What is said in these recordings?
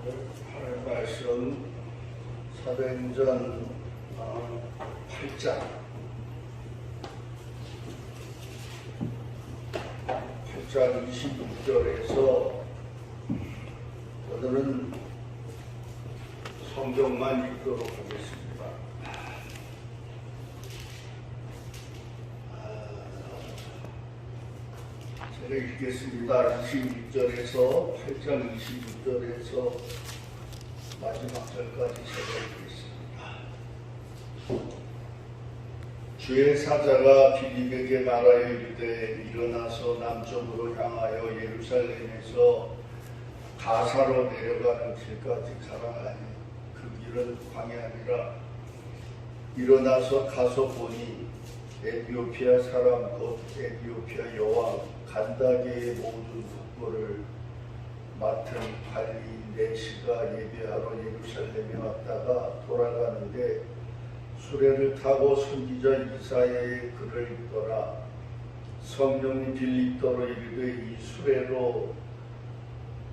오늘 말씀 사도행전 8장 26절에서 오늘은 성경만 읽도록 하겠습니다. 제가 읽겠습니다. 26절에서 8장 26절에서 마지막 절까지 제가 읽겠습니다. 주의 사자가 빌립에게 말하여 이르되 일어나서 남쪽으로 향하여 예루살렘에서 가사로 내려가는 길까지 가라 하니 그 길은 광야니라. 일어나서 가서 보니 에티오피아 사람 곧 에티오피아 여왕 간다게의 모든 국보를 맡은 관리 내시가 예배하러 예루살렘에 왔다가 돌아가는데 수레를 타고 선지자 이사야의 글을 읽더라. 성령이 빌립더러 이르되 이 수레로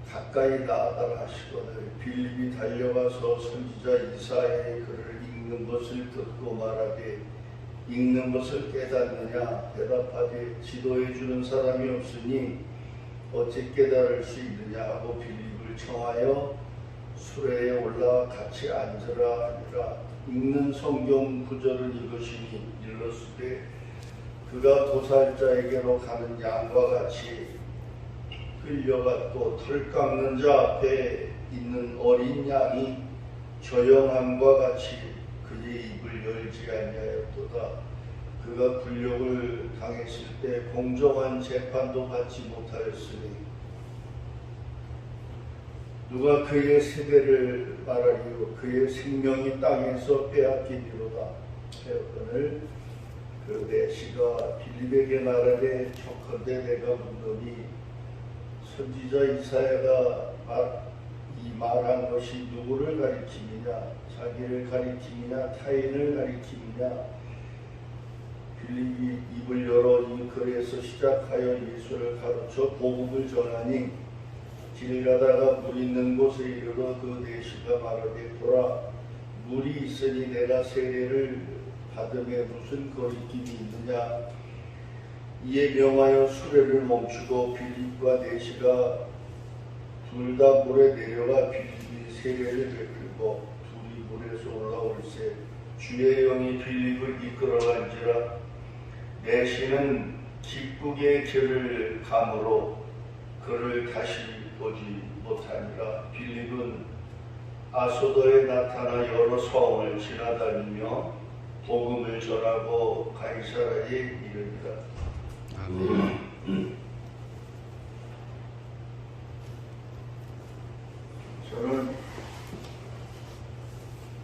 가까이 나아가라 하시거늘 빌립이 달려가서 선지자 이사야의 글을 읽는 것을 듣고 말하되 읽는 것을 깨닫느냐 대답하되 지도해 주는 사람이 없으니 어찌 깨달을 수 있느냐 하고 빌립을 청하여 수레에 올라 같이 앉으라 하니라. 읽는 성경 구절은 이것이니 일러스되 그가 도살자에게로 가는 양과 같이 끌려갔고 털 깎는 자 앞에 있는 어린 양이 조용함과 같이 그의 입을 열지 아니하였도다. 그가 굴욕을 당했을 때 공정한 재판도 받지 못하였으니 누가 그의 세대를 말하리요 그의 생명이 땅에서 빼앗기리로다 하였거늘 그 내시가 빌립에게 말하되 촉컨대 내가 묻노니 선지자 이사야가 이 말한 것이 누구를 가리킴이냐 자기를 가리킴이냐 타인을 가리킴이냐. 빌립이 입을 열어 이 글에서 시작하여 예수를 가르쳐 복음을 전하니 길 가다가 물 있는 곳에 이르러 그 내시가 말하되 보라 물이 있으니 내가 세례를 받음에 무슨 거리낌이 있느냐. 이에 명하여 수레를 멈추고 빌립과 내시가 둘 다 물에 내려가 빌립이 세례를 베풀고 둘이 물에서 올라올세 주의 영이 빌립을 이끌어간지라. 내시는 기쁘게 길을 가므로 그를 다시 보지 못하니라. 빌립은 아소도에 나타나 여러 성을 지나다니며 복음을 전하고 가이사라에 이르니라. 아멘. 저는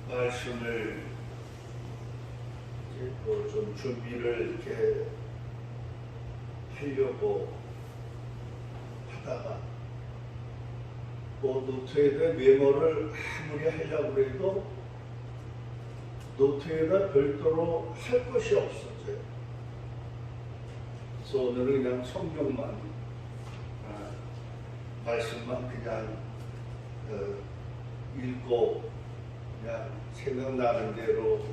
말씀을 좀 준비를 이렇게 하려고 하다가 노트에다 메모를 아무리 하려고 해도 노트에다 별도로 할 것이 없었어요. 그래서 오늘은 그냥 성경만 말씀만 그냥 읽고 그냥 생각나는 대로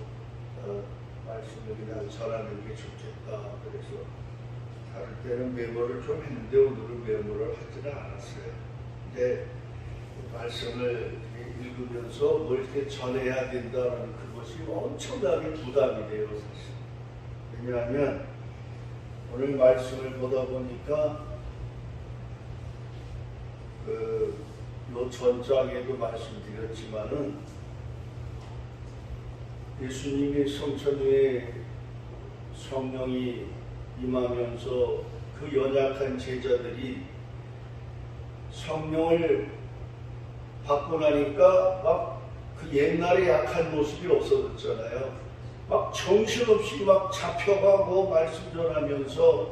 말씀을 그냥 전하는 게 좋겠다. 그래서 다를 때는 메모를 좀 했는데 오늘은 메모를 하지는 않았어요. 근데 말씀을 읽으면서 뭘 이렇게 전해야 된다는 그것이 엄청나게 부담이 돼요, 사실. 왜냐하면 오늘 말씀을 보다 보니까 요 전장에도 말씀드렸지만은 예수님의 성천 후에 성령이 임하면서 그 연약한 제자들이 성령을 받고 나니까 막 그 옛날에 약한 모습이 없어졌잖아요. 막 정신없이 막 잡혀가고 말씀 전하면서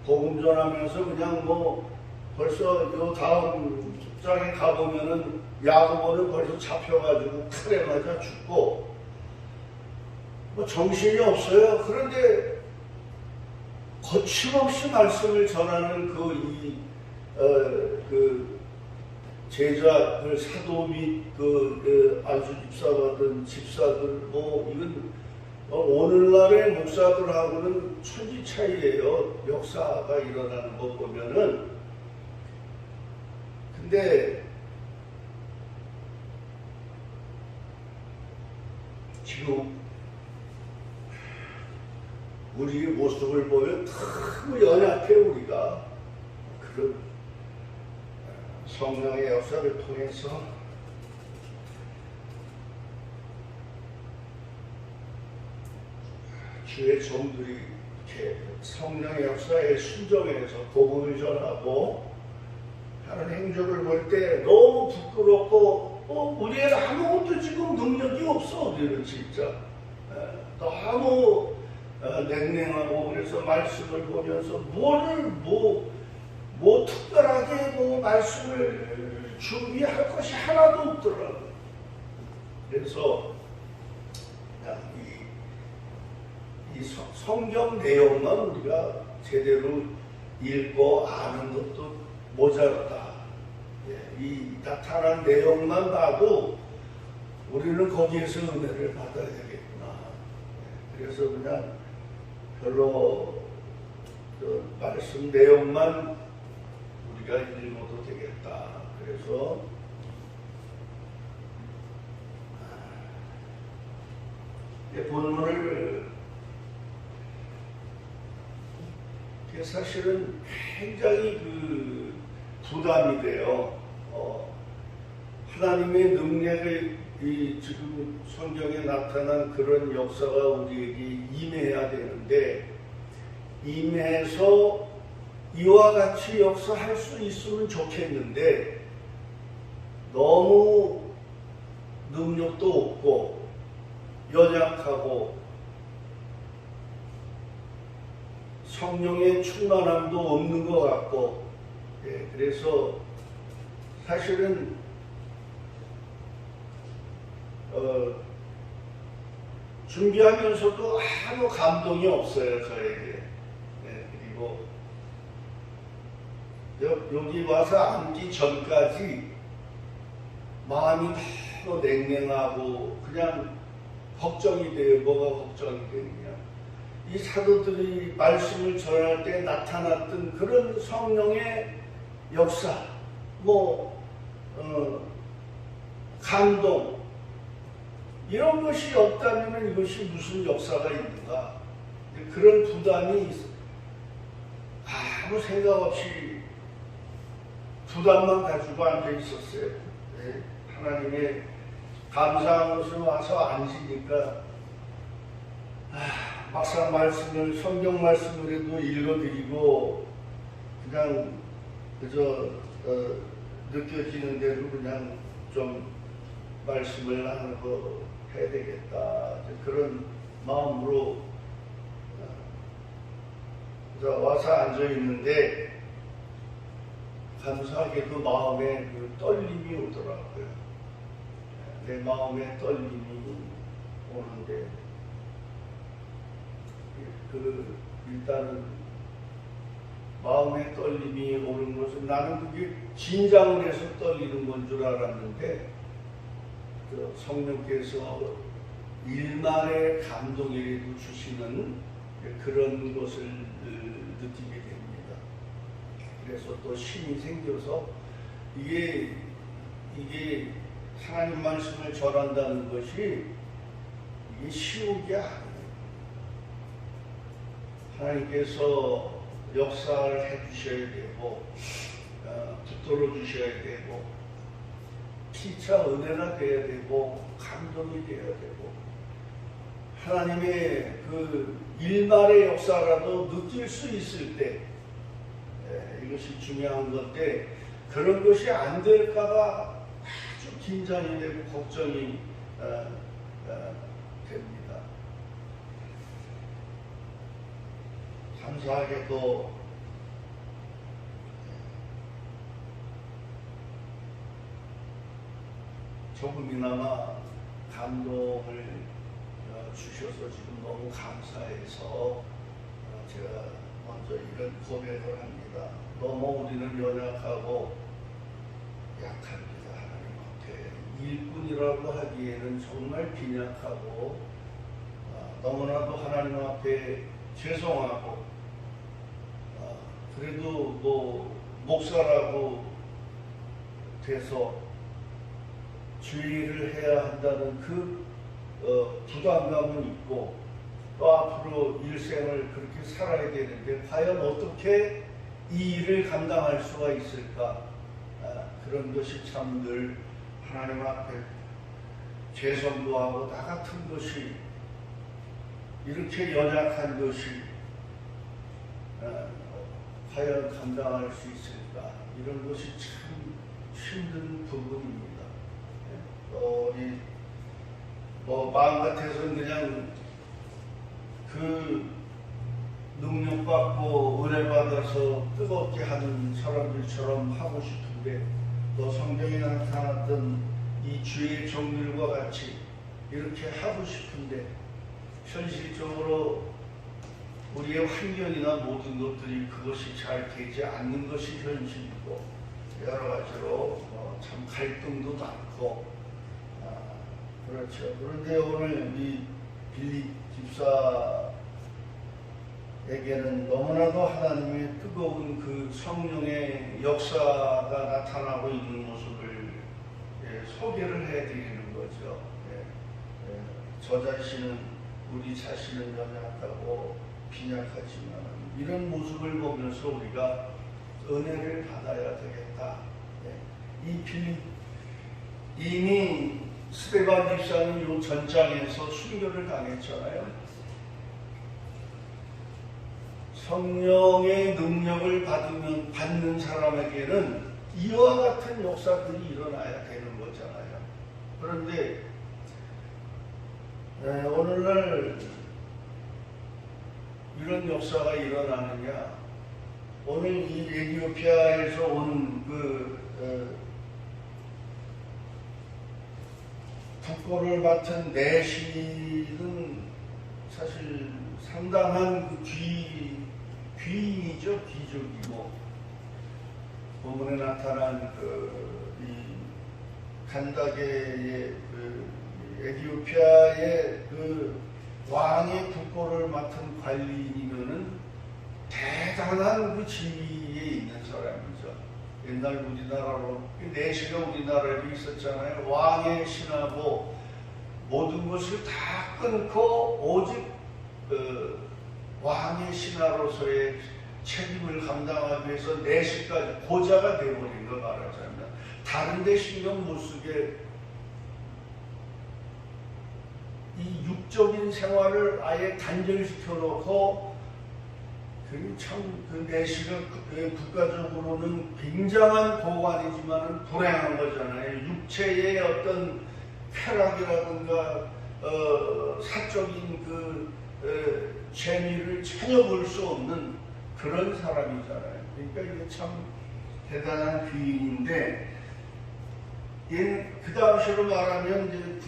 복음 전하면서 그냥 뭐 벌써 요 다음 장에 가보면은 야고보는 벌써 잡혀가지고 칼에 맞아 죽고 뭐 정신이 없어요. 그런데 거침없이 말씀을 전하는 그 제자, 그 사도 및 그 안수 집사 받은 집사들, 뭐 이건 오늘날의 목사들하고는 천지 차이예요. 역사가 일어나는 거 보면은. 근데 지금 우리의 모습을 보면 너무 연약해. 우리가 그런 성령의 역사를 통해서 주의 종들이 이렇게 성령의 역사에 순종해서 복음을 전하고 하는 행적을 볼 때 너무 부끄럽고 우리는 아무것도 지금 능력이 없어. 우리는 진짜 너무 냉랭하고, 그래서 말씀을 보면서 뭐 특별하게 뭐 말씀을 준비할 것이 하나도 없더라고요. 그래서 이 성경 내용만 우리가 제대로 읽고 아는 것도 모자르다. 이 나타난 내용만 봐도 우리는 거기에서 은혜를 받아야 되겠구나. 그래서 그냥 별로 그 말씀 내용만 우리가 읽어도 되겠다. 그래서 본문을 사실은 굉장히 그 부담이 돼요. 하나님의 능력이 지금 성경에 나타난 그런 역사가 우리에게 임해야 되는데, 임해서 이와 같이 역사할 수 있으면 좋겠는데 너무 능력도 없고 연약하고 성령의 충만함도 없는 것 같고, 그래서 사실은 준비하면서도 아무 감동이 없어요, 저에게. 그리고 여기 와서 앉기 전까지 마음이 너무 냉랭하고 그냥 걱정이 돼요. 뭐가 걱정이 되느냐. 이 사도들이 말씀을 전할 때 나타났던 그런 성령의 역사, 감동, 이런 것이 없다면 이것이 무슨 역사가 있는가. 그런 부담이 아무 생각 없이 부담만 가지고 앉아 있었어요. 하나님의 감사한 것을 와서 앉으니까 막상 말씀을, 성경 말씀을 해도 읽어드리고 그냥 그저 느껴지는 대로 그냥 좀 말씀을 하고 해야 되겠다, 그런 마음으로 와서 앉아 있는데 감사하게도 마음에 그 떨림이 오더라고요. 내 마음에 떨림이 오는데 일단은 마음에 떨림이 오는 것은, 나는 그게 긴장을 해서 떨리는 건 줄 알았는데 성령께서 일말의 감동이라도 주시는 그런 것을 느끼게 됩니다. 그래서 또 힘이 생겨서 이게 하나님 말씀을 전한다는 것이 이게 쉬운 게 아니에요. 하나님께서 역사를 해주셔야 되고 붙들어 주셔야 되고 피차 은혜가 되어야 되고 감동이 되어야 되고, 하나님의 그 일말의 역사라도 느낄 수 있을 때 이것이 중요한 건데, 그런 것이 안 될까봐 아주 긴장이 되고 걱정이 됩니다. 감사하게도 조금이나마 감동을 주셔서 지금 너무 감사해서 제가 먼저 이런 고백을 합니다. 너무 우리는 연약하고 약합니다. 하나님 앞에 일꾼이라고 하기에는 정말 빈약하고 너무나도 하나님 앞에 죄송하고 그래도 뭐 목사라고 돼서 주의를 해야 한다는 그 부담감은 있고 또 앞으로 일생을 그렇게 살아야 되는데 과연 어떻게 이 일을 감당할 수가 있을까? 그런 것이 참 늘 하나님 앞에 죄송도 하고 나 같은 것이 이렇게 연약한 것이 과연 감당할 수 있을까? 이런 것이 참 힘든 부분입니다. 마음 같아서는 그냥 그 능력받고 은혜받아서 뜨겁게 하는 사람들처럼 하고 싶은데 또 성경에 나타났던 이 주의 종들과 같이 이렇게 하고 싶은데 현실적으로 우리의 환경이나 모든 것들이 그것이 잘 되지 않는 것이 현실이고 여러 가지로 참 갈등도 많고 그렇죠. 그런데 오늘 이 빌립 집사에게는 너무나도 하나님의 뜨거운 그 성령의 역사가 나타나고 있는 모습을 소개를 해드리는 거죠. 저 자신은 우리 자신은 연약하고 빈약하지만 이런 모습을 보면서 우리가 은혜를 받아야 되겠다. 이 빌립 이미 스데반 집사는 이 전장에서 순교를 당했잖아요. 성령의 능력을 받는 사람에게는 이와 같은 역사들이 일어나야 되는 거잖아요. 그런데 오늘날 이런 역사가 일어나느냐? 오늘 이 에티오피아에서 온 국고를 맡은 내실은 사실 상당한 그 귀인이죠. 귀족이고 본문에 나타난 이 간다게의 에티오피아의 왕의 국고를 맡은 관리인이면은 대단한 그 지위에 있는 사람이죠. 옛날 우리나라로 내시가 우리나라에도 있었잖아요. 왕의 신하고 모든 것을 다 끊고 오직 왕의 신하로서의 책임을 감당하기 위해서 내시까지 고자가 되어버린 거 말하자면 다른 데 신경 못 쓰게 이 육적인 생활을 아예 단절시켜 놓고 그 내시가 국가적으로는 굉장한 고관이지만 불행한 거잖아요. 육체의 어떤 쾌락이라든가 사적인 재미를 전혀 볼 수 없는 그런 사람이잖아요. 그러니까 이게 참 대단한 귀인인데 그 당시로 말하면 이제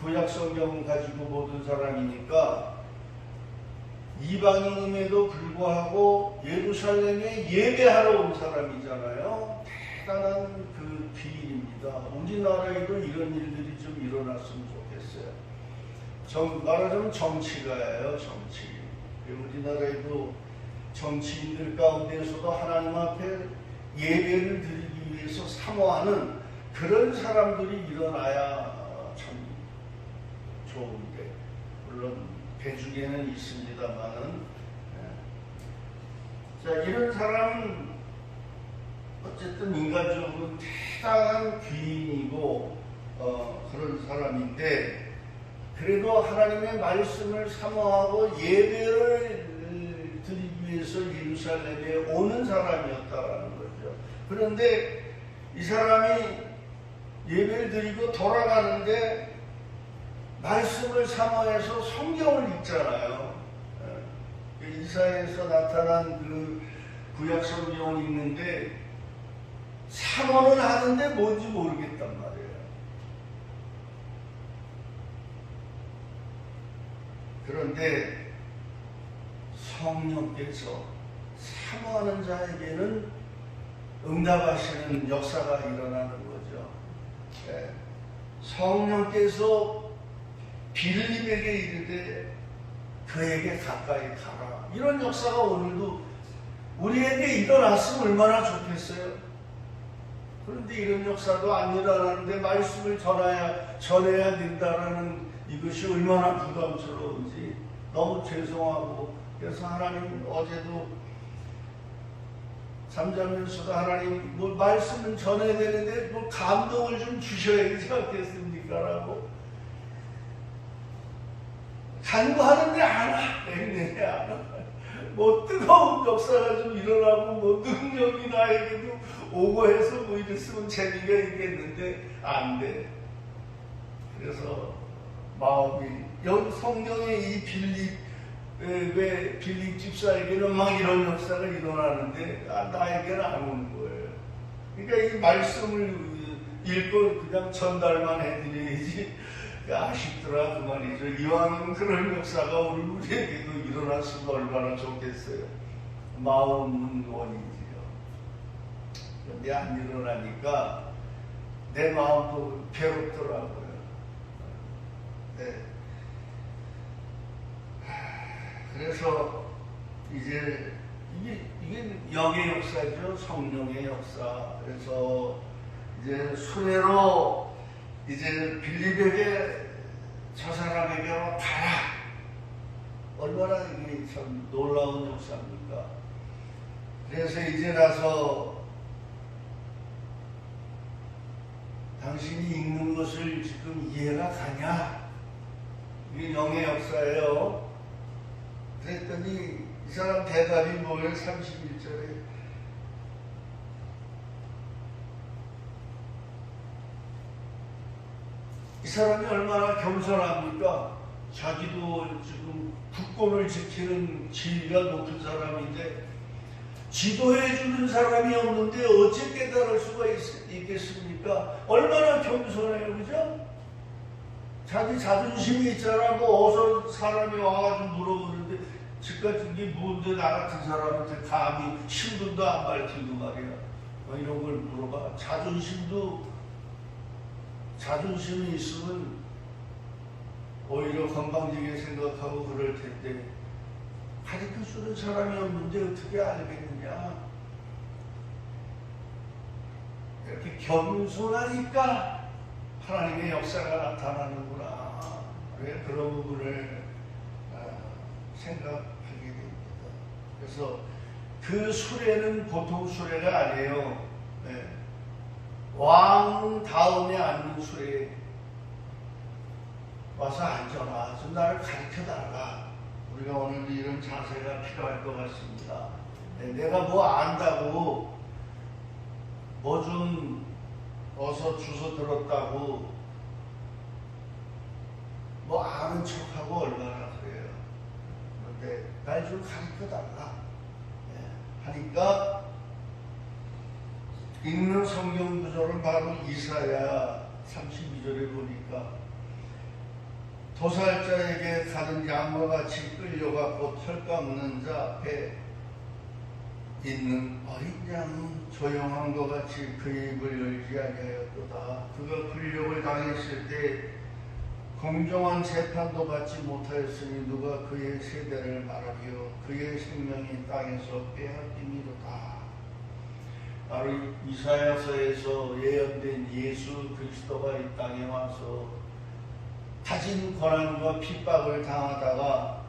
구약 성경 가지고 모든 사람이니까 이방인임에도 불구하고 예루살렘에 예배하러 온 사람이잖아요. 대단한 그 귀인입니다. 우리나라에도 이런 일들이 좀 일어났으면 좋겠어요. 말하자면 정치가예요. 정치. 우리나라에도 정치인들 가운데서도 하나님 앞에 예배를 드리기 위해서 사모하는 그런 사람들이 일어나야 참 좋은데 물론 배 중에는 있습니다만은 자 이런 사람은 어쨌든 인간적으로 대단한 귀인이고 그런 사람인데 그래도 하나님의 말씀을 사모하고 예배를 드리기 위해서 예루살렘에 오는 사람이었다라는 거죠. 그런데 이 사람이 예배를 드리고 돌아가는데 말씀을 사모해서 성경을 읽잖아요. 이사야에서 나타난 그 구약 성경을 읽는데 사모는 하는데 뭔지 모르겠단 말이에요. 그런데 성령께서 사모하는 자에게는 응답하시는 역사가 일어나는 거죠. 예. 성령께서 빌립에게 이르되 그에게 가까이 가라. 이런 역사가 오늘도 우리에게 일어났으면 얼마나 좋겠어요. 그런데 이런 역사도 안 일어나는데 말씀을 전해야 된다라는 이것이 얼마나 부담스러운지 너무 죄송하고, 그래서 하나님 어제도 잠자면서도 하나님 뭐 말씀을 전해야 되는데 뭐 감동을 좀 주셔야 되지 않겠습니까? 라고 간구하는데 안 하네. 안 하. 뭐 뜨거운 역사가 좀 일어나고 뭐 능력이 나에게도 오고 해서 뭐 이랬으면 재미가 있겠는데 안 돼. 그래서 마음이 여기 성경의 이 빌립 집사에게는 막 이런 역사가 일어나는데 나에게는 안 오는 거예요. 그러니까 이 말씀을 읽고 그냥 전달만 해드려야지 아쉽더라 그 말이죠. 이왕 그런 역사가 오늘 우리에게도 일어났으면 얼마나 좋겠어요. 마음은 원이지요. 그런데 안 일어나니까 내 마음도 괴롭더라고요. 네. 그래서 이제 이게 영의 역사죠. 성령의 역사. 그래서 이제 수레로 이제 빌립에게 저 사람에게로 가라. 얼마나 이게 참 놀라운 역사입니까? 그래서 이제 나서 당신이 읽는 것을 지금 이해가 가냐? 이게 영의 역사예요. 그랬더니 이 사람 대답이 뭐예요? 31절에 이 사람이 얼마나 겸손합니까? 자기도 지금 국권을 지키는 지위가 높은 사람인데 지도해 주는 사람이 없는데 어찌 깨달을 수가 있겠습니까? 얼마나 겸손해요, 그죠? 자기 자존심이 있잖아. 뭐 어서 사람이 와가지고 물어보는데 지금까지 이게 뭔데 나 같은 사람한테 감히 신분도 안 밝히고 말이야. 뭐 이런 걸 물어봐. 자존심이 있으면 오히려 건방지게 생각하고 그럴 텐데 가르쳐주는 사람이 없는데 어떻게 알겠느냐. 이렇게 겸손하니까 하나님의 역사가 나타나는구나. 왜 그런 부분을 생각하게 됩니다. 그래서 그 수레는 보통 수레가 아니에요. 네. 왕 다음에 앉는 수레에 와서 앉아라. 좀 나를 가르쳐달라. 우리가 오늘 이런 자세가 필요할 것 같습니다. 네. 내가 뭐 안다고 뭐 좀 어서 주워 들었다고 뭐 아는 척하고 얼마나 그래요. 그런데 날 좀 가르쳐달라. 네. 하니까 읽는 성경 구절은 바로 이사야 32절에 보니까 도살자에게 가는 양과 같이 끌려가고 털 깎는 자 앞에 있는 어린 양은 조용한 것 같이 그의 입을 열지 아니하였도다. 그가 굴욕을 당했을 때 공정한 재판도 받지 못하였으니 누가 그의 세대를 말하리요. 그의 생명이 땅에서 빼앗김이로다. 바로 이사야서에서 예언된 예수 그리스도가 이 땅에 와서 가진 고난과 핍박을 당하다가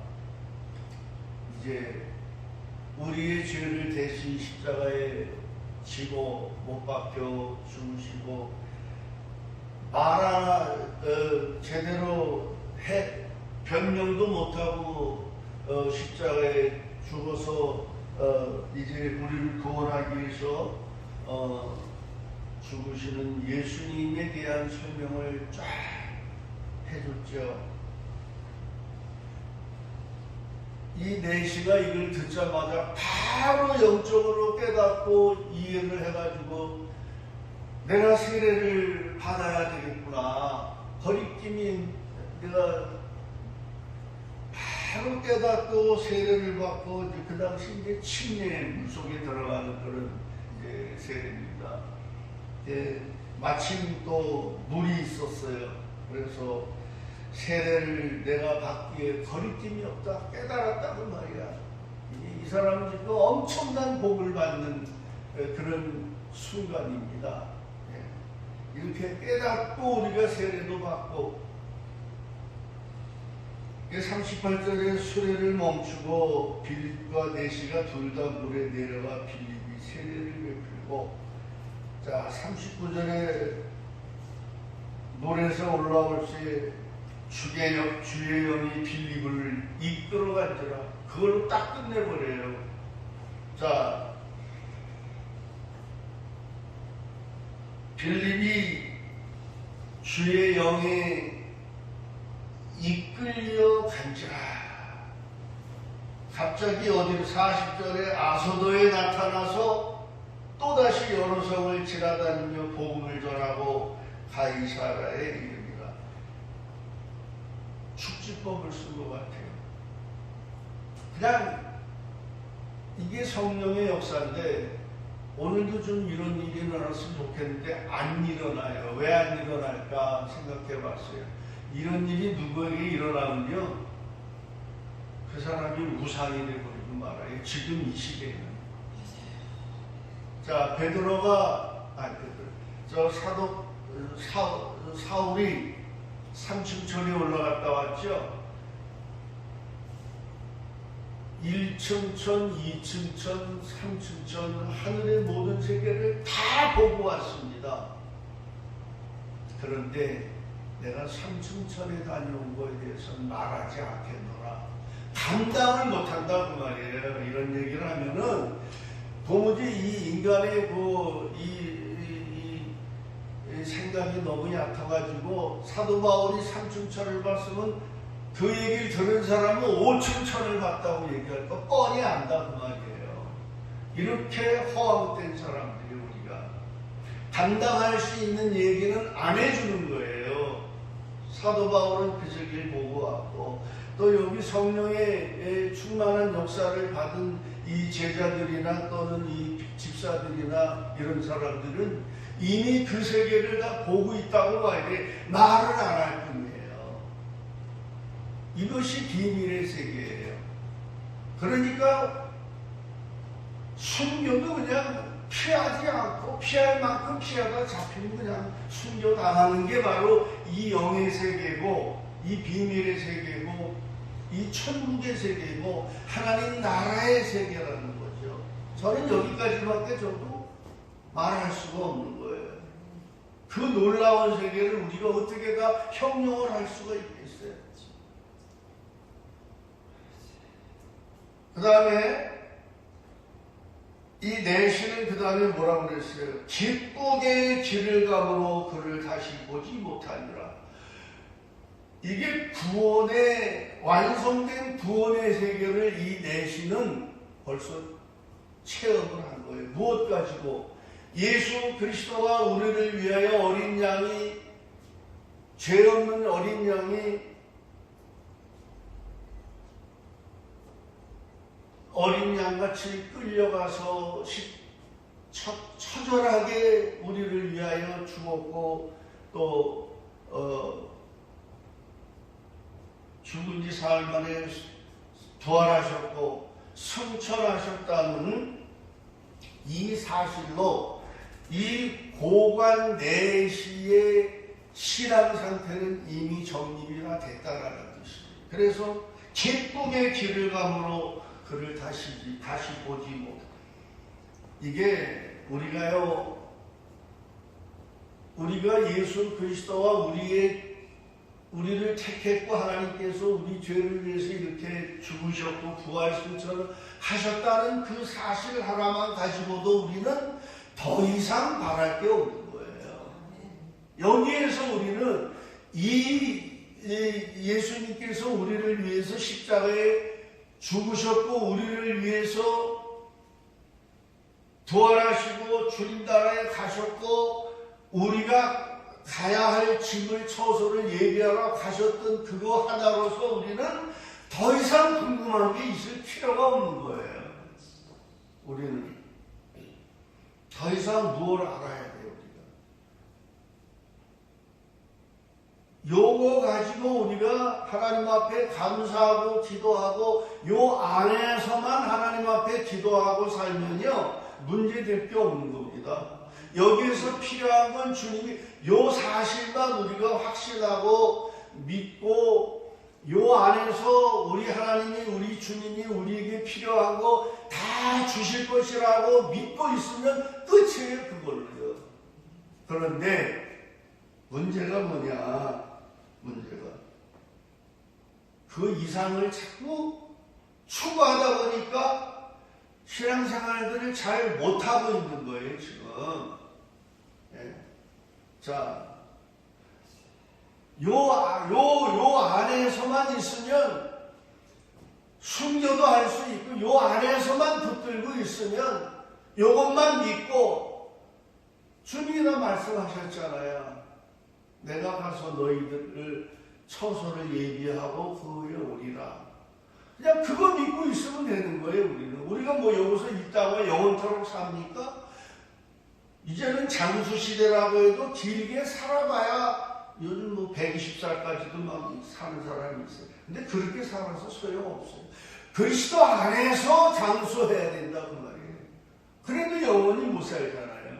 이제 우리의 죄를 대신 십자가에 지고 못 박혀 죽으시고 말 하나 제대로 변명도 못하고 십자가에 죽어서 이제 우리를 구원하기 위해서 죽으시는 예수님에 대한 설명을 쫙 해줬죠. 이 내시가 이걸 듣자마자 바로 영적으로 깨닫고 이해를 해가지고 내가 세례를 받아야 되겠구나. 거리낌이 내가 바로 깨닫고 세례를 받고 그 당시 이제 침례 물속에 들어가는 그런 번째 세례입니다. 마침 또 물이 있었어요. 그래서 세례를 내가 받기에 거리낌이 없다 깨달았다고 말이야. 이 사람은 지금 엄청난 복을 받는 그런 순간입니다. 이렇게 깨닫고 우리가 세례도 받고 38절에 수레를 멈추고 빌립과 내시가 둘 다 물에 내려와 빌립이 세례를 베풀고, 자 39절에 물에서 올라올 때 주의 영이 빌립을 이끌어간지라. 그걸로 딱 끝내버려요. 자, 빌립이 주의 영에 이끌려 간지라. 갑자기 어디로 40절에 아소도에 나타나서 또다시 여러 성을 지나다니며 복음을 전하고 가이사라에 이르니라. 축지법을 쓴 것 같아요. 그냥 이게 성령의 역사인데 오늘도 좀 이런 일이 일어났으면 좋겠는데 안 일어나요. 왜 안 일어날까 생각해 봤어요. 이런 일이 누구에게 일어나면요, 그 사람이 우상이 되버리고 말아요. 지금 이 시대에는. 자, 사울이 삼층천에 올라갔다 왔죠. 1층천, 2층천, 3층천, 하늘의 모든 세계를 다 보고 왔습니다. 그런데 내가 3층천에 다녀온 거에 대해서는 말하지 않겠노라. 감당을 못한다 그 말이에요. 이런 얘기를 하면은 도무지 이 인간의 이 생각이 너무 얕아가지고, 사도 바울이 3층천을 봤으면 그 얘기를 들은 사람은 5층천을 봤다고 얘기할 거 뻔히 안다 그 말이에요. 이렇게 허황된 사람들이 우리가 감당할 수 있는 얘기는 안 해주는 거예요. 사도 바울은 그 세계를 보고 왔고, 또 여기 성령의 충만한 역사를 받은 이 제자들이나 또는 이 집사들이나 이런 사람들은 이미 그 세계를 다 보고 있다고 봐야 돼. 말을 안 할 뿐이에요. 이것이 비밀의 세계예요. 그러니까 순교도 그냥 피하지 않고 피할 만큼 피하다 잡히면 그냥 순교당하는 게 바로 이 영의 세계고, 이 비밀의 세계고, 이 천국의 세계고, 하나님 나라의 세계라는 거죠. 저는 여기까지밖에 저도 말할 수가 없는 거예요. 그 놀라운 세계를 우리가 어떻게 다 형용을 할 수가 있겠어요. 그 다음에 이 내시는 그 다음에 뭐라고 그랬어요? 기쁘게 길을 감으로 그를 다시 보지 못하니라. 이게 구원의, 완성된 구원의 세계를 이 내시는 벌써 체험을 한 거예요. 무엇 가지고? 예수 그리스도가 우리를 위하여 어린 양이, 죄 없는 어린 양이 어린 양같이 끌려가서 처절하게 우리를 위하여 죽었고, 또 죽은 지 사흘 만에 부활하셨고 승천하셨다는 이 사실로 이 고관 내시의 신앙 상태는 이미 정립이 다 됐다라는 뜻이에요. 그래서 기쁨의 길을 감으로 그를 다시 보지 못. 이게 우리가 예수 그리스도와 우리를 택했고, 하나님께서 우리 죄를 위해서 이렇게 죽으셨고 부활 승천하셨다는 그 사실 하나만 가지고도 우리는 더 이상 바랄 게 없는 거예요. 여기에서 우리는 예수님께서 우리를 위해서 십자가에 죽으셨고 우리를 위해서 부활하시고 주님 나라에 가셨고, 우리가 가야 할 짐을 처소를 예비하러 가셨던 그거 하나로서 우리는 더 이상 궁금한 게 있을 필요가 없는 거예요. 우리는 더 이상 무엇을 알아야 돼요, 우리가? 요거 가지고 우리가 하나님 앞에 감사하고 기도하고 요 안에서만 하나님 앞에 기도하고 살면요 문제될 게 없는 겁니다. 여기에서 필요한 건 주님이 요 사실만 우리가 확신하고 믿고 요 안에서 우리 하나님이 우리 주님이 우리에게 필요한 거 다 주실 것이라고 믿고 있으면 끝이에요, 그걸로요. 그런데 문제가 뭐냐? 문제가 그 이상을 자꾸 추구하다 보니까 신앙생활들을 잘 못하고 있는 거예요, 지금. 예. 자, 요 안에서만 있으면 숨겨도 할 수 있고, 요 안에서만 붙들고 있으면 요것만 믿고, 주님이나 말씀하셨잖아요. 내가 가서 너희들을 처소를 예비하고 그 후에 오리라. 그냥 그거 믿고 있으면 되는 거예요, 우리는. 우리가 뭐 여기서 있다가 영원토록 삽니까? 이제는 장수시대라고 해도 길게 살아봐야 요즘 뭐 120살까지도 막 사는 사람이 있어요. 근데 그렇게 살아서 소용없어요. 그리스도 안에서 장수해야 된다, 그 말이에요. 그래도 영원히 못 살잖아요.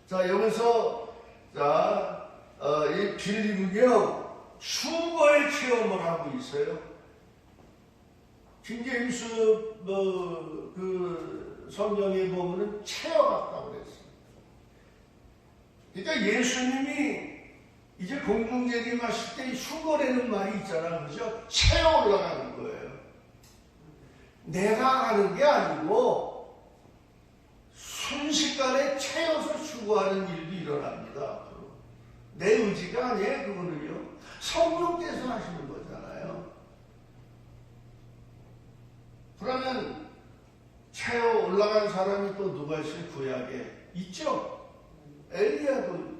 자, 여기서, 자, 이 빌립은요, 수고의 체험을 하고 있어요. 킹제임스, 그 성경에 보면은 체험 같다고 그랬어요. 그러니까 예수님이 이제 공중재림하실 때 수고라는 말이 있잖아, 그죠? 채워 올라가는 거예요. 내가 가는 게 아니고 순식간에 채워서 수고하는 일도 일어납니다. 내 의지가 아니에요, 그거는요. 성령께서 하시는 거잖아요. 그러면 채워 올라간 사람이 또 누가 있어요? 구약에 있죠? 엘리야도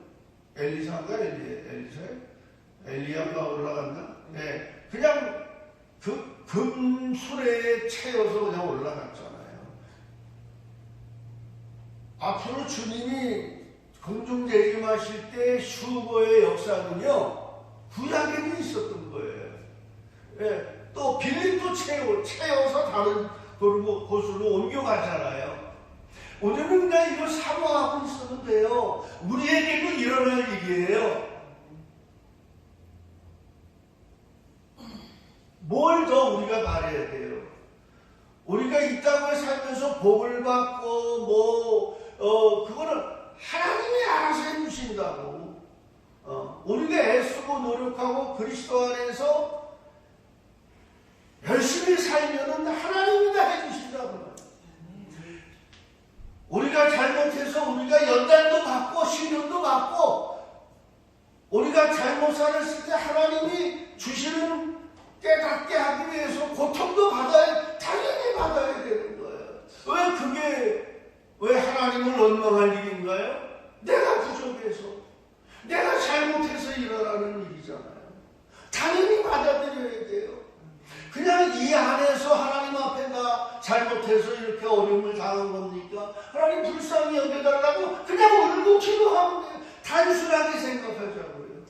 엘리사인가 엘리야가 올라갔나? 네, 그냥 그 금수레에 채워서 그냥 올라갔잖아요. 앞으로 주님이 공중재림하실 때 수고의 역사는요 구약에는 있었던 거예요. 네, 또 빌립도 채워서 다른 곳으로 옮겨가잖아요. 오늘은 그냥 이거 사모하고 있어도 돼요. 우리에게도 일어날 일이에요. 뭘 더 우리가 바라야 돼요? 우리가 이 땅을 살면서 복을 받고 그거는 하나님이 알아서 해주신다고. 우리가 애쓰고 노력하고 그리스도 안에서 열심히 살면은 하나님이 다 해주신다고. 우리가 잘못해서 우리가 연단도 받고 시련도 받고 우리가 잘못 살았을 때 하나님이 주시는 깨닫게 하기 위해서 고통도 당연히 받아야 되는 거예요. 왜 하나님을 원망할 일인가요? 내가 부족해서 내가 잘못해서 일어나는 일이잖아요. 당연히 받아들여야 돼요. 그냥 이 안에서 하나님 앞에 나 잘못해서 이렇게 어려움을 당한 겁니까? 하나님 불쌍히 여겨달라고 그냥 울고 기도하면 돼요. 단순하게 생각하자고요.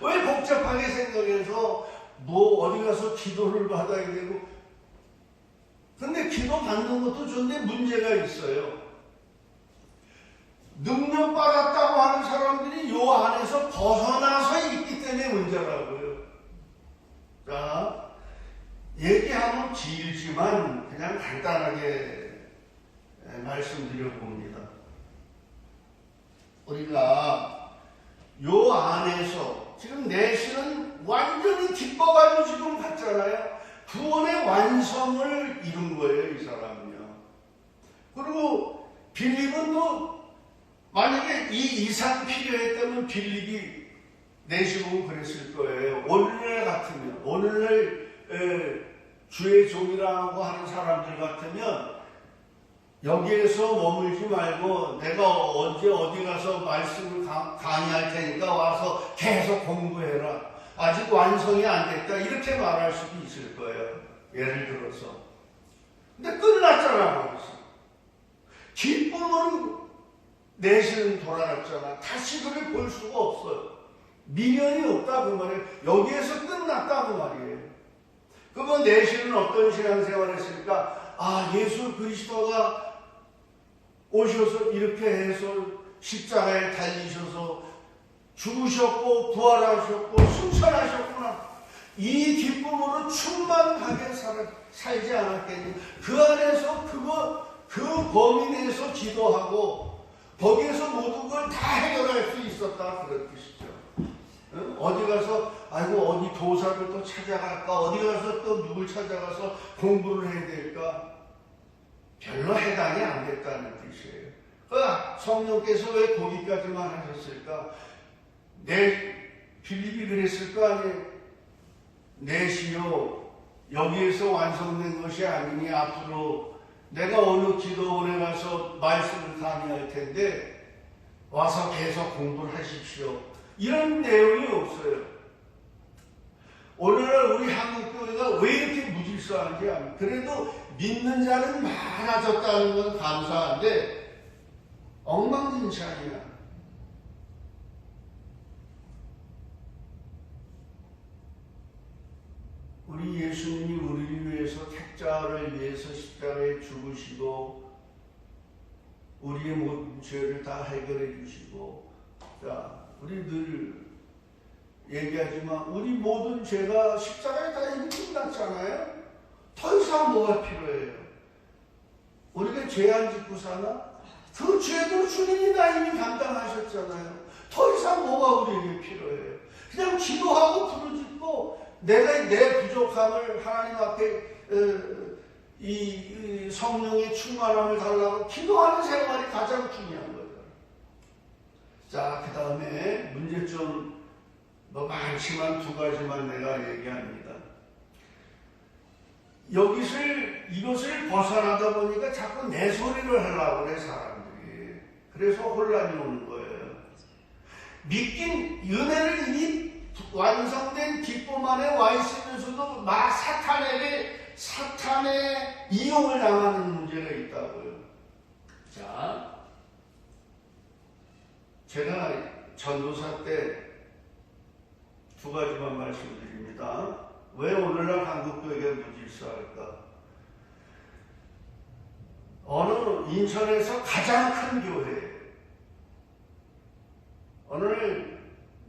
왜 복잡하게 생각해서 뭐 어디 가서 기도를 받아야 되고. 근데 기도 받는 것도 좋은데 문제가 있어요. 능력 받았다고 하는 사람들이 요 안에서 벗어나서 있기 때문에 문제라고요. 자, 얘기하면 길지만 그냥 간단하게 말씀드려 봅니다. 우리가 요 안에서 지금 내신은 완전히 기뻐가지고 지금 갔잖아요. 구원의 완성을 이룬 거예요, 이 사람은요. 그리고 빌립은 또 만약에 이 이상 필요했다면 빌립이 내시보고 그랬을 거예요. 오늘날 같으면, 오늘날 주의 종이라고 하는 사람들 같으면 여기에서 머물지 말고 내가 언제 어디 가서 말씀을 강의할 테니까 와서 계속 공부해라. 아직 완성이 안 됐다. 이렇게 말할 수도 있을 거예요. 예를 들어서. 근데 끝났잖아, 거기서. 기쁨으로 내실은 돌아갔잖아. 다시 그를 볼 수가 없어요. 미련이 없다 그 말이에요. 여기에서 끝났다 그 말이에요. 그러면 내실은 어떤 신앙생활을 했을까? 아, 예수 그리스도가 오셔서 이렇게 해서 십자가에 달리셔서 죽으셨고 부활하셨고 승천하셨구나. 이 기쁨으로 충만하게 살지 않았겠니? 그 안에서 그 범위 내에서 기도하고 거기에서 모든 걸 다 해결할 수 있었다 그런 뜻이죠. 어디 가서 아이고 어디 도사를 또 찾아갈까, 어디 가서 또 누굴 찾아가서 공부를 해야 될까, 별로 해당이 안 됐다는 뜻이에요. 성령께서 왜 거기까지만 하셨을까? 빌립이 그랬을 거 아니에요. 내시요 여기에서 완성된 것이 아니니 앞으로 내가 어느 기도원에 가서 말씀을 강의할 텐데 와서 계속 공부를 하십시오. 이런 내용이 없어요. 오늘날 우리 한국교회가 왜 이렇게 무질서한지 압니다. 그래도 믿는 자는 많아졌다는 건 감사한데 엉망진창이야. 우리 예수님이 우리를 위해서 택자를 위해서 십자가에 죽으시고 우리의 모든 죄를 다 해결해 주시고, 자, 우리 늘 얘기하지만 우리 모든 죄가 십자가에 다 이미 끝났잖아요. 더 이상 뭐가 필요해요? 우리가 죄 안 짓고 사나? 그 죄도 주님이 다 이미 감당하셨잖아요. 더 이상 뭐가 우리에게 필요해요? 그냥 기도하고 부르짖고 내가 내 부족함을 하나님 앞에 이 성령의 충만함을 달라고 기도하는 생활이 가장 중요한 거죠. 자, 그 다음에 문제점 뭐 많지만 두 가지만 내가 얘기합니다. 이것을 벗어나다 보니까 자꾸 내 소리를 하려고 그래 사람들이. 그래서 혼란이 오는 거예요. 믿긴 은혜를 이미 완성된 기쁨 안에 와 있으면서도 사탄의 이용을 당하는 문제가 있다고요. 자, 제가 전도사 때 두 가지만 말씀드립니다. 왜 오늘날 한국교회가 무질서할까? 어느 인천에서 가장 큰 교회, 오늘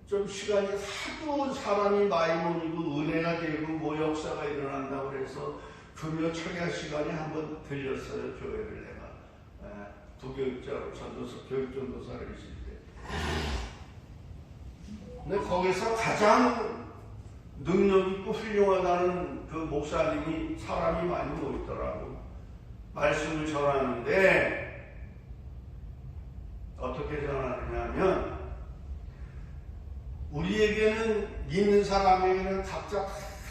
좀 시간이 하도 사람이 많이 모이고 은혜가 되고 뭐 역사가 일어난다고 그래서 금요 철야 시간에 한번 들렸어요. 교회를 내가 부교육자로 교육전도사를 있을 때. 근데 거기서 가장 능력 있고 훌륭하다는 그 목사님이 사람이 많이 모이더라고. 말씀을 전하는데 어떻게 전하느냐면 우리에게는 믿는 사람에게는 각자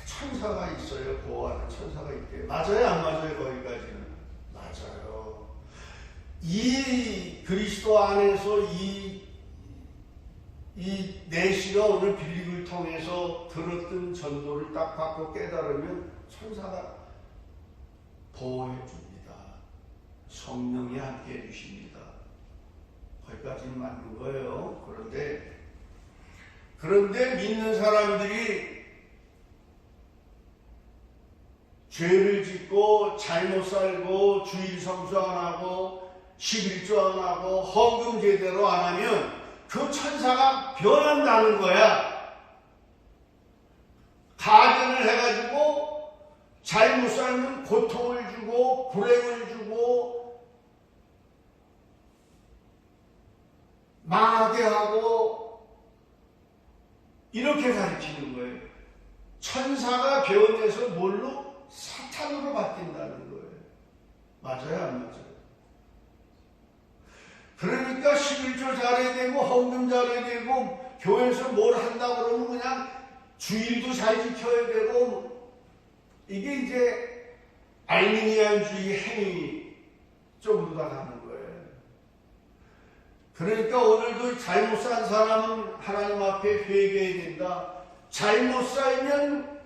천사가 있어요. 보호하는 천사가 있대요. 맞아요? 안 맞아요? 거기까지는? 맞아요. 이 그리스도 안에서 이 내시가 오늘 빌립을 통해서 들었던 전도를 딱 받고 깨달으면 천사가 보호해 줍니다. 성령이 함께 해 주십니다. 거기까지는 맞는 거예요. 그런데 믿는 사람들이 죄를 짓고 잘못 살고 주일 성수 안 하고 11조 안 하고 헌금 제대로 안 하면 그 천사가 변한다는 거야. 가변을 해가지고 잘못 살면 고통을 주고 불행을 주고 망하게 하고 이렇게 가르치는 거예요. 천사가 변해서 뭘로? 사탄으로 바뀐다는 거예요. 맞아요? 안 맞아요? 그러니까 11조 잘해야 되고 헌금 잘해야 되고 교회에서 뭘 한다 그러면 그냥 주일도 잘 지켜야 되고 이게 이제 알미니안주의 행위 쪽으로 다 가는 거예요. 그러니까 오늘도 잘못 산 사람은 하나님 앞에 회개해야 된다. 잘못 살면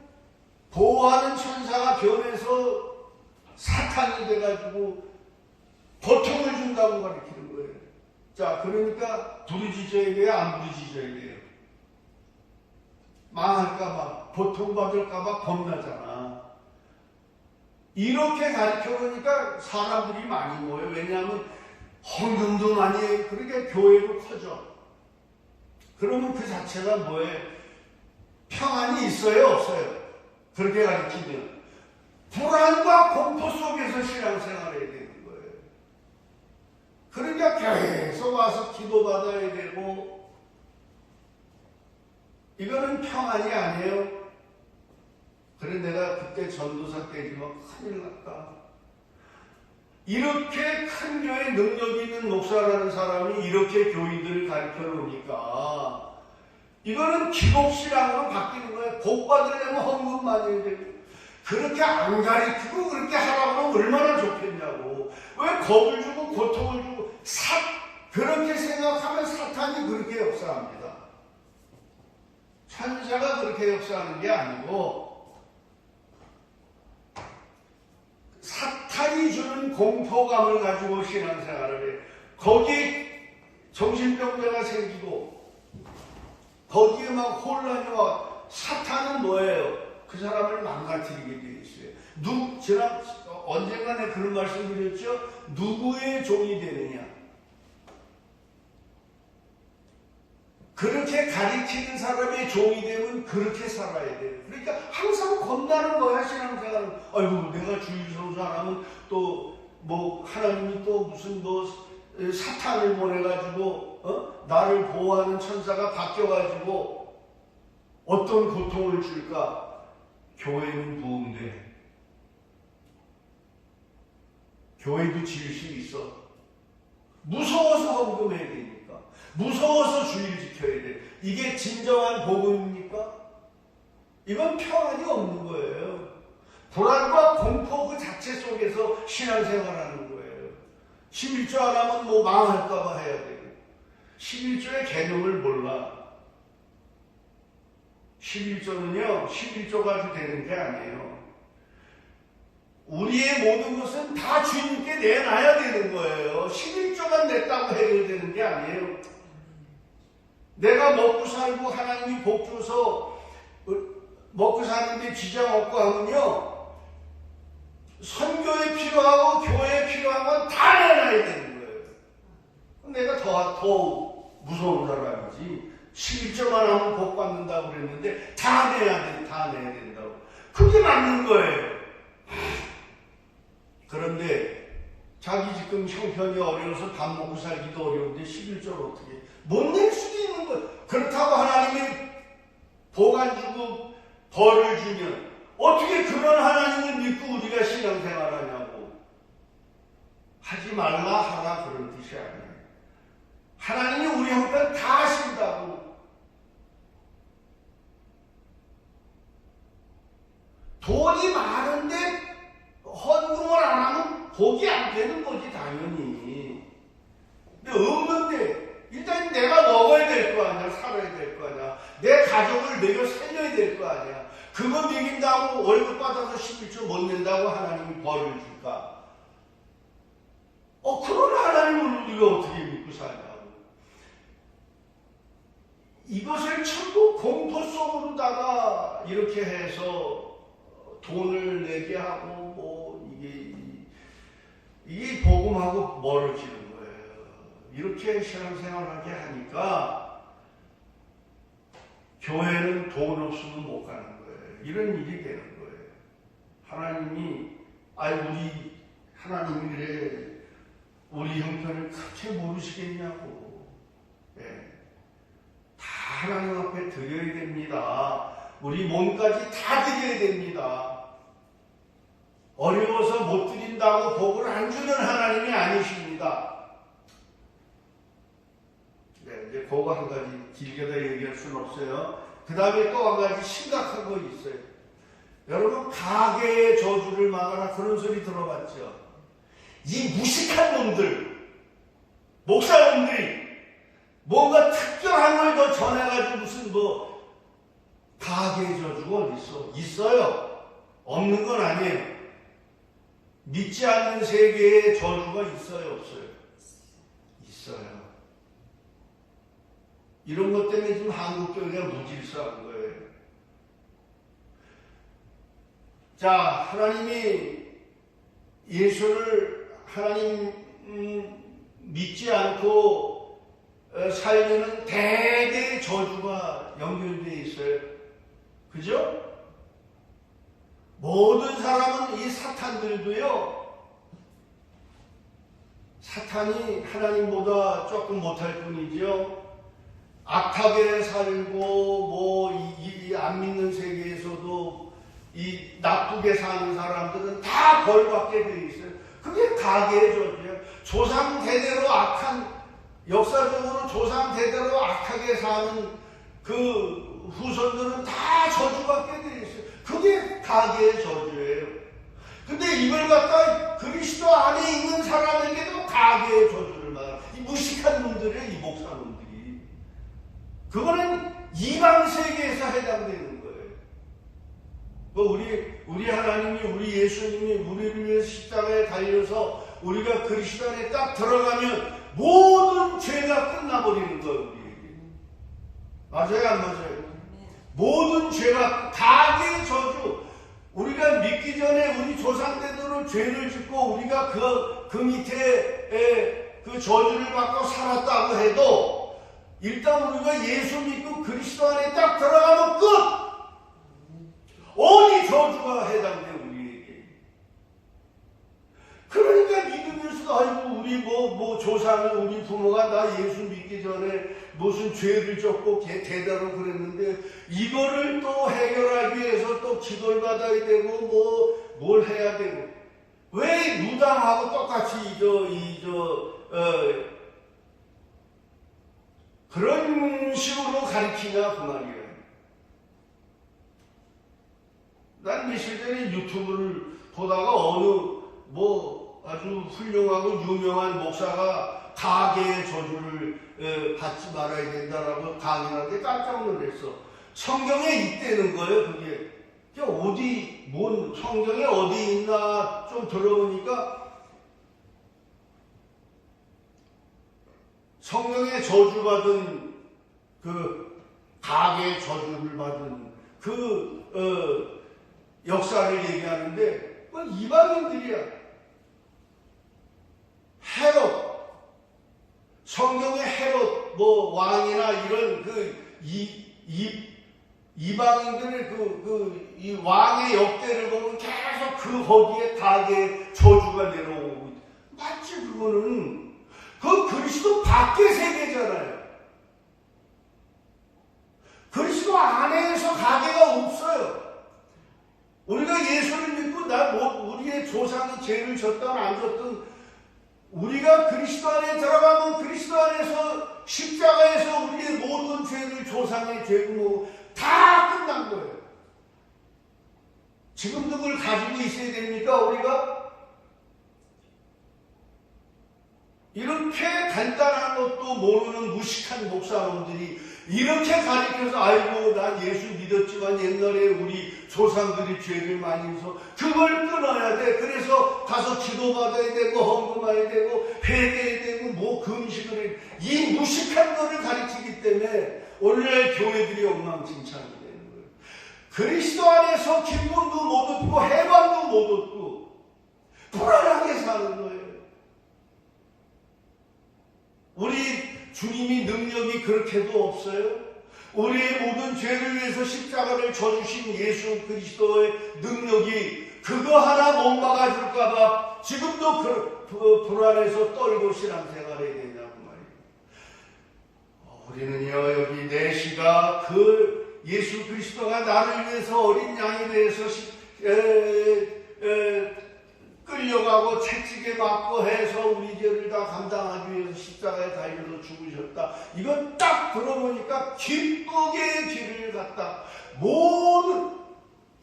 보호하는 천사가 변해서 사탄이 돼가지고 고통을 준다고 가르치는 거예요. 자, 그러니까 부르짖어야 돼요? 안 부르짖어야 돼요? 망할까봐, 고통받을까봐 겁나잖아. 이렇게 가르쳐 보니까 사람들이 많이 모여요. 왜냐하면 헌금도 많이 해요. 그러니까 교회도 커져. 그러면 그 자체가 뭐예요? 평안이 있어요? 없어요? 그렇게 가르치면 불안과 공포 속에서 신앙생활을 해야 되는 거예요. 그러니까 계속 와서 기도받아야 되고, 이거는 평안이 아니에요. 그래 내가 그때 전도사 때지만 큰일 났다. 이렇게 큰 교회 능력 있는 목사라는 사람이 이렇게 교인들을 가르쳐 놓으니까 이거는 기복신앙으로 바뀌는 거예요. 복 받으려면 헌금 많이 해야 되고, 그렇게 안 가르치고 그렇게 하라고 하면 얼마나 좋겠냐고. 왜 겁을 주고 고통을 주고 그렇게 생각하면 사탄이 그렇게 역사합니다. 천사가 그렇게 역사하는 게 아니고 사탄이 주는 공포감을 가지고 신앙생활을 해. 거기 정신병자가 생기고 거기에 막 혼란이 와. 사탄은 뭐예요? 그 사람을 망가뜨리게 되어 있어요. 언젠가 내가 그런 말씀 드렸죠? 누구의 종이 되느냐? 그렇게 가르치는 사람의 종이 되면 그렇게 살아야 돼요. 그러니까 항상 겁나는 거야, 신앙생활은. 아이고, 내가 주일성수 안 하면 또, 하나님이 또 무슨 사탄을 보내가지고, 나를 보호하는 천사가 바뀌어가지고, 어떤 고통을 줄까? 교회는 부흥돼. 교회도 질 수 있어. 무서워서 헌금해야 되니까. 무서워서 주일 지켜야 돼. 이게 진정한 복음입니까? 이건 평안이 없는 거예요. 불안과 공포 그 자체 속에서 신앙생활하는 거예요. 11조 안 하면 망할까봐 해야 되고. 11조의 개념을 몰라. 11조는요, 11조 가지고 되는 게 아니에요. 우리의 모든 것은 다 주님께 내놔야 되는 거예요. 11조만 냈다고 해결되는 게 아니에요. 내가 먹고 살고 하나님이 복 줘서 먹고 사는데 지장 없고 하면요, 선교에 필요하고 교회에 필요한 건 다 내놔야 되는 거예요. 내가 더 무서운 사람이지. 11조만 하면 복 받는다고 그랬는데 다 내야 된다고. 그게 맞는 거예요. 그런데 자기 지금 형편이 어려워서 밥 먹고 살기도 어려운데 11조를 어떻게 못 낼 수도 있는 거예요. 그렇다고 하나님이 복 안 주고 벌을 주면 어떻게 그런 하나님을 믿고 우리가 신앙생활하냐고. 하지 말라 하라 그런 뜻이 아니에요. 하나님이 우리 형편 다 하신다고. 돈이 많은데 헌금을 안 하면 복이 안 되는 거지, 당연히. 근데 없는데 일단 내가 먹어야 될 거 아니야, 살아야 될 거 아니야, 내 가족을 먹여 살려야 될 거 아니야. 그거 먹인다고 월급 받아서 11조 못 낸다고 하나님이 벌을 줄까? 그런 하나님을 우리가 어떻게 믿고 사냐고. 이것을 전부 공포 속으로다가 이렇게 해서 돈을 내게 하고 이게 복음하고 멀어지는 거예요. 이렇게 신앙생활하게 하니까 교회는 돈 없으면 못 가는 거예요. 이런 일이 되는 거예요. 하나님이 하나님이 그래 우리 형편을 그렇게 모르시겠냐고. 다 하나님 앞에 드려야 됩니다. 우리 몸까지 다 드려야 됩니다. 어려워서 못 드린다고 복을 안 주는 하나님이 아니십니다. 이제 그거 한 가지 길게 다 얘기할 수는 없어요. 그 다음에 또 한 가지 심각한 거 있어요. 여러분, 가계의 저주를 막아라 그런 소리 들어봤죠? 이 무식한 놈들, 목사님들이 뭔가 특별한 걸 더 전해가지고 무슨 가계의 저주가 어디 있어? 있어요. 없는 건 아니에요. 믿지 않는 세계에 저주가 있어요, 없어요? 있어요. 이런 것 때문에 지금 한국 교회가 무질서한 거예요. 자, 하나님이 예수를 하나님 믿지 않고 살면은 대대 저주가 연결되어 있어요. 그죠? 모든 사람은 이 사탄들도요, 사탄이 하나님보다 조금 못할 뿐이죠. 악하게 살고 이 안 믿는 세계에서도 이 나쁘게 사는 사람들은 다 벌받게 되어 있어요. 그게 가계의 저주예요. 조상 대대로 역사적으로 조상 대대로 악하게 사는 그 후손들은 다 저주받게 되어 있어요. 그게 가계의 저주예요. 근데 이걸 갖다 그리스도 안에 있는 사람에게도 가계의 저주를 받아. 이 무식한 놈들이에요, 이 목사놈들이. 그거는 이방 세계에서 해당되는 거예요. 우리 하나님이, 우리 예수님이 우리를 위해서 십자가에 달려서 우리가 그리스도 안에 딱 들어가면 모든 죄가 끝나버리는 거예요, 우리에게. 맞아요, 안 맞아요? 모든 죄가, 가계의 저주. 우리가 믿기 전에 우리 조상대대로 죄를 짓고 우리가 그 밑에 그 저주를 받고 살았다고 해도 일단 우리가 예수 믿고 그리스도 안에 딱 들어가면 끝! 어디 저주가 해당돼, 우리에게. 그러니까 믿으면서도, 아이고, 우리 조상은, 우리 부모가 나 예수 믿기 전에 무슨 죄를 졌고 대대로 그랬는데, 이거를 또 해결하기 위해서 또 기도를 받아야 되고, 뭘 해야 되고. 왜 무당하고 똑같이, 그런 식으로 가르치냐, 그 말이에요. 난 며칠 전에 유튜브를 보다가 아주 훌륭하고 유명한 목사가 가계의 저주를 받지 말아야 된다라고 강의하는데 깜짝 놀랐어. 성경에 있다는 거예요, 그게. 성경에 어디 있나 좀 들어보니까 성경에 저주받은 가계의 저주를 받은 역사를 얘기하는데, 이방인들이야. 헤롯, 성경의 헤롯, 왕이나 이런 이방인들의 이 왕의 역대를 보면 계속 거기에 가계의 저주가 내려오고, 마치 그거는 그리스도 밖의 세계잖아요. 그리스도 안에서 가계가 없어요. 우리가 예수를 믿고 우리의 조상이 죄를 졌든 안 졌든 우리가 그리스도 안에 들어가면 그리스도 안에서 십자가에서 우리의 모든 죄를, 조상의 죄고 다 끝난 거예요. 지금도 그걸 가지고 있어야 됩니까, 우리가? 이렇게 간단한 것도 모르는 무식한 목사놈들이 이렇게 가르쳐서, 아이고, 난 예수 믿었지만 옛날에 우리 조상들이 죄를 많이 해서 그걸 끊어야 돼. 그래서 가서 기도받아야 되고, 헌금해야 되고, 회개해야 되고, 금식을 해. 이 무식한 거를 가르치기 때문에 오늘날 교회들이 엉망진창이 되는 거예요. 그리스도 안에서 기쁨도 못 얻고, 해방도 못 얻고, 불안하게 사는 거예요. 우리 주님이 능력이 그렇게도 없어요? 우리의 모든 죄를 위해서 십자가를 져주신 예수 그리스도의 능력이 그거 하나 못 막아줄까봐 지금도 불안해서 떨고 신앙생활 해야 되냐고 말이에요. 우리는요, 여기 내시가 예수 그리스도가 나를 위해서 어린 양이 되어서 끌려가고 채찍에 맞고 해서 우리 죄를 다 감당하기 위해서 십자가에 달려서 죽으셨다. 이건 딱 들어보니까 기쁘게 길을 갔다. 모든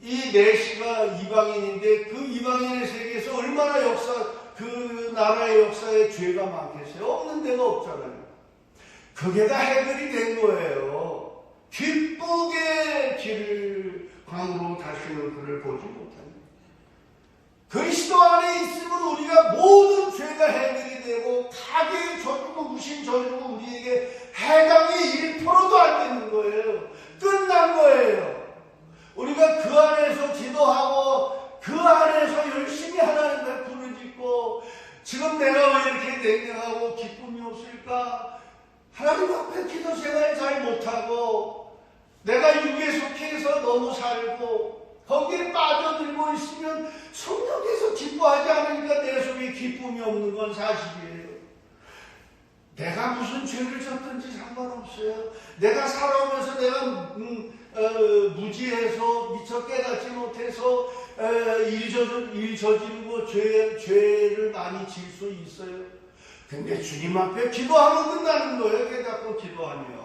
이 내시가 이방인인데 그 이방인의 세계에서 얼마나 그 나라의 역사에 죄가 많겠어요? 없는 데가 없잖아요. 그게 다 해결이 된 거예요. 기쁘게 길을 광으로 다시는 그를 보지 못합니다. 그리스도 안에 있으면 우리가 모든 죄가 해결이 되고 가계에 져주고 무신 져주고 우리에게 해당의 1%도 안 되는 거예요. 끝난 거예요. 우리가 그 안에서 기도하고 그 안에서 열심히 하나님을 부르짖고 지금 내가 왜 이렇게 냉랭하고 기쁨이 없을까? 하나님 앞에 기도 생활 잘 못하고 내가 육에 속해서 너무 살고 거기에 빠져들고 있으면 성령께서 기뻐하지 않으니까 내 속에 기쁨이 없는 건 사실이에요. 내가 무슨 죄를 졌든지 상관없어요. 내가 살아오면서 내가 무지해서 미처 깨닫지 못해서 일 저지르고 죄를 많이 질 수 있어요. 근데 주님 앞에 기도하면 끝나는 거예요. 깨닫고 기도하면.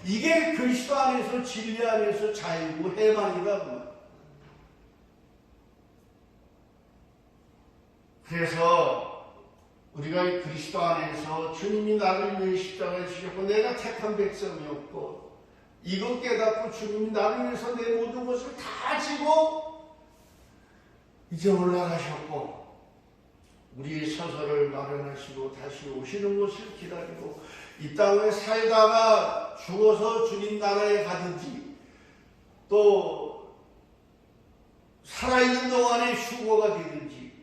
이게 그리스도 안에서 진리 안에서 자유고 해방이라고. 그래서 우리가 그리스도 안에서 주님이 나를 위해 십자가에 주셨고 내가 택한 백성이었고 이것 깨닫고 주님이 나를 위해서 내 모든 것을 다 지고 이제 올라가셨고 우리의 처소를 마련하시고 다시 오시는 것을 기다리고 이 땅에 살다가 죽어서 주님 나라에 가든지 또 살아있는 동안에 휴거가 되든지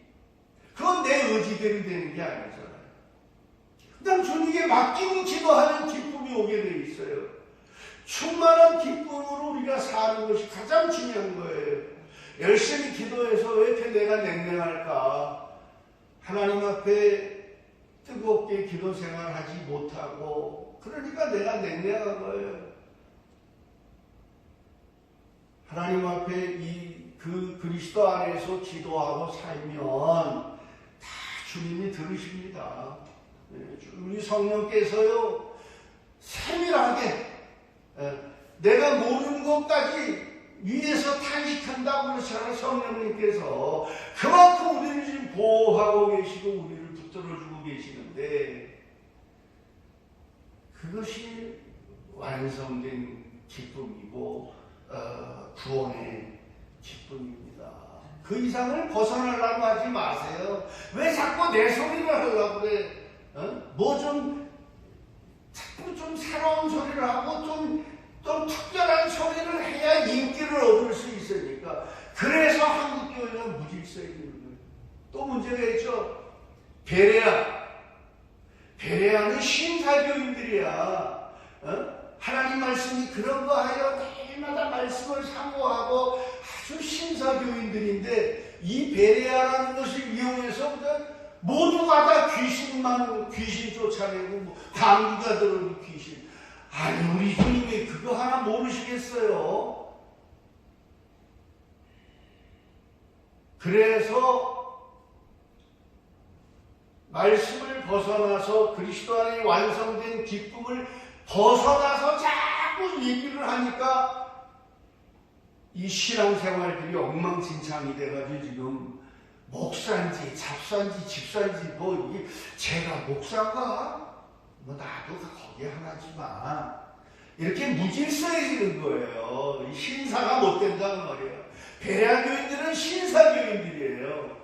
그건 내 의지대로 되는 게 아니잖아요. 그냥 주님께 맡기고 기도하는 기쁨이 오게 돼 있어요. 충만한 기쁨으로 우리가 사는 것이 가장 중요한 거예요. 열심히 기도해서 왜 이렇게 내가 냉랭할까? 하나님 앞에 뜨겁게 기도 생활하지 못하고 그러니까 내가 냉랭한 거예요. 하나님 앞에 그 그리스도 안에서 기도하고 살면 다 주님이 들으십니다. 우리 성령께서요 세밀하게 내가 모르는 것까지 위에서 탄식한다고 그러잖아요. 성령님께서 그만큼 우리를 지금 보호하고 계시고 우리를 붙들어주고 계시는데 그것이 완성된 기쁨이고 구원의 기쁨입니다. 그 이상을 벗어나려고 하지 마세요. 왜 자꾸 내 소리를 하려고 그래? 자꾸 좀 새로운 소리를 하고 좀 특별한 소리를 해야 인기를 얻을 수 있으니까. 그래서 한국교회가 무질서에 있는 거예요. 또 문제가 있죠. 베레아는 신사교인들이야. 하나님 말씀이 그런 거 하여 매일마다 말씀을 상고하고 아주 신사교인들인데 이 베레아라는 것을 이용해서 모두가 다 귀신 쫓아내고 감기가 들어오는 귀신. 아니 우리 주님이 그거 하나 모르시겠어요? 그래서 말씀을 벗어나서 그리스도 안에 완성된 기쁨을 벗어나서 자꾸 얘기를 하니까 이 신앙생활들이 엉망진창이 돼가지고 지금 목사인지 잡사인지 집사인지 이게 제가 목사가 나도 거기 하나지만 이렇게 무질서해지는 거예요. 신사가 못 된다는 말이에요. 베레아 교인들은 신사교인들이에요.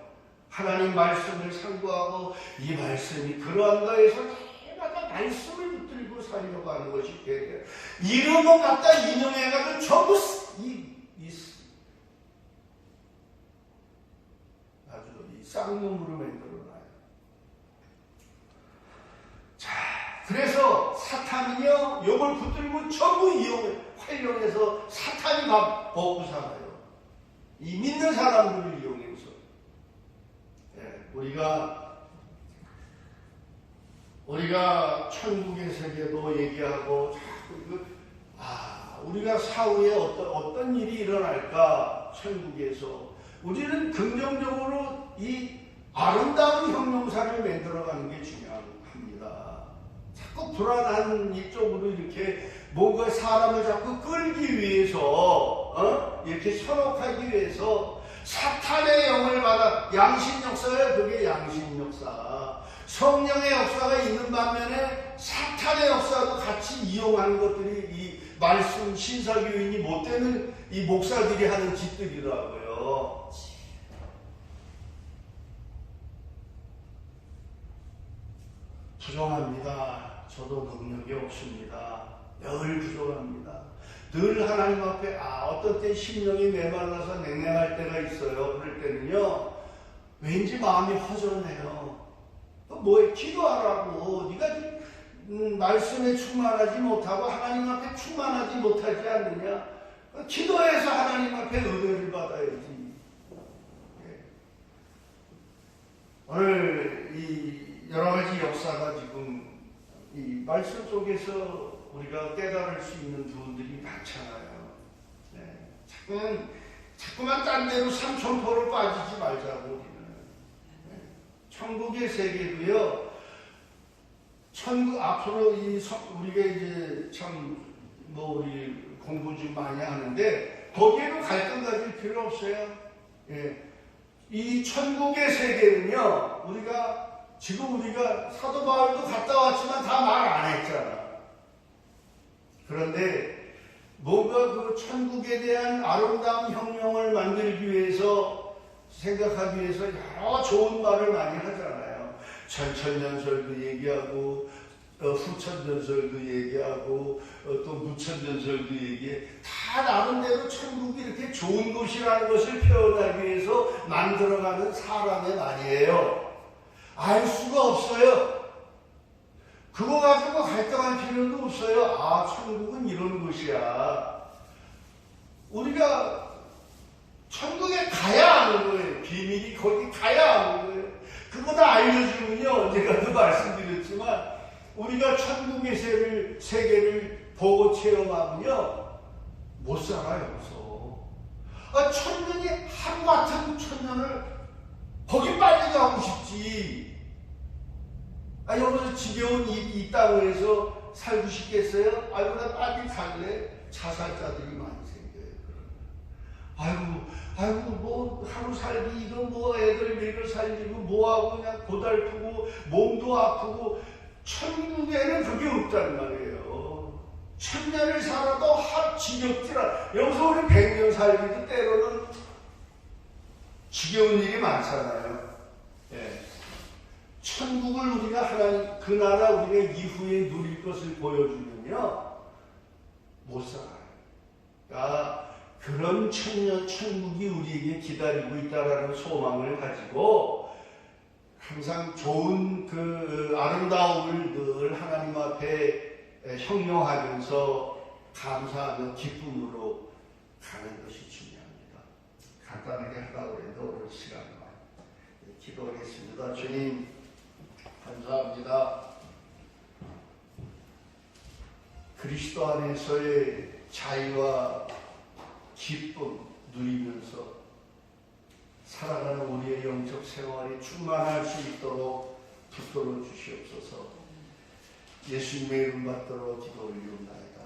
하나님 말씀을 상고하고 이 말씀이 그러한가 해서 해마다 말씀을 붙들고 살려고 하는 것이 베레아. 이름은 갖다 인용해가지고 전부 아주 쌍놈으로 만들어놔요. 자, 그래서 사탄은요, 이걸 붙들고 전부 활용해서 사탄이 먹고 살아요. 이 믿는 사람들을 이용해서. 우리가 천국의 세계도 얘기하고, 우리가 사후에 어떤 일이 일어날까, 천국에서. 우리는 긍정적으로 이 아름다운 형용사를 만들어가는 게 중요합니다. 자꾸 불안한 이쪽으로 이렇게 뭔가 사람을 자꾸 끌기 위해서 이렇게 현혹하기 위해서 사탄의 영을 받아 양심 역사예요. 그게 양심 역사. 성령의 역사가 있는 반면에 사탄의 역사도 같이 이용하는 것들이 이 말씀 신사교인이 못 되는 이 목사들이 하는 짓들이라고요. 부족합니다. 저도 능력이 없습니다. 늘 부족합니다. 늘 하나님 앞에 어떤 때 심령이 메말라서 냉랭할 때가 있어요. 그럴 때는요, 왠지 마음이 허전해요. 뭐에 기도하라고. 네가 말씀에 충만하지 못하고 하나님 앞에 충만하지 못하지 않느냐. 기도해서 하나님 앞에 은혜를 받아야지. 오늘 이 여러 가지 역사가 지금 이 말씀 속에서 우리가 깨달을 수 있는 부분들이 많잖아요. 자꾸만 딴 데로 삼천포로 빠지지 말자고 우리는. 천국의 세계도요. 천국 앞으로 우리가 이제 참 우리 공부 좀 많이 하는데 거기에도 갈등 가질 필요 없어요. 이 천국의 세계는요, 지금 우리가 사도 바울도 갔다 왔지만 다 말 안 했잖아. 그런데 뭔가 그 천국에 대한 아름다운 혁명을 만들기 위해서, 생각하기 위해서 여러 좋은 말을 많이 하잖아요. 천천년설도 얘기하고, 후천전설도 얘기하고, 또 무천전설도 얘기해. 다 나름대로 천국이 이렇게 좋은 곳이라는 것을 표현하기 위해서 만들어가는 사람의 말이에요. 알 수가 없어요. 그거 가지고 갈등할 필요도 없어요. 천국은 이런 곳이야. 우리가 천국에 가야 아는 거예요. 비밀이 거기 가야 아는 거예요. 그거 다 알려주면요, 언제가도 말씀드렸지만, 우리가 천국의 세계를 보고 체험하면요, 못 살아요, 여기서. 천년이 하루 같은 천년을 거기 빨리 가고 싶지. 여기서 지겨운 이 땅에서 살고 싶겠어요? 나 빨리 갈래? 자살자들이 많이 생겨요. 하루 살기, 이거 애들 살리고, 뭐하고 그냥 고달프고, 몸도 아프고, 천국에는 그게 없단 말이에요. 천년을 살아도 지겹지라. 여기서 우리 100년 살기도 때로는 지겨운 일이 많잖아요. 천국을 우리가 그 나라 우리가 이후에 누릴 것을 보여주면요, 못 살아요. 그런 천국이 우리에게 기다리고 있다라는 소망을 가지고 항상 좋은 그 아름다움을 늘 하나님 앞에 형용하면서 감사하며 기쁨으로 가는 것이 중요합니다. 간단하게 하려고 해도 오늘 시간만 기도하겠습니다. 주님, 감사합니다. 그리스도 안에서의 자유와 기쁨 누리면서 살아가는 우리의 영적 생활이 충만할 수 있도록 붙들어 주시옵소서. 예수님의 이름 받들어 기도 올리옵나이다.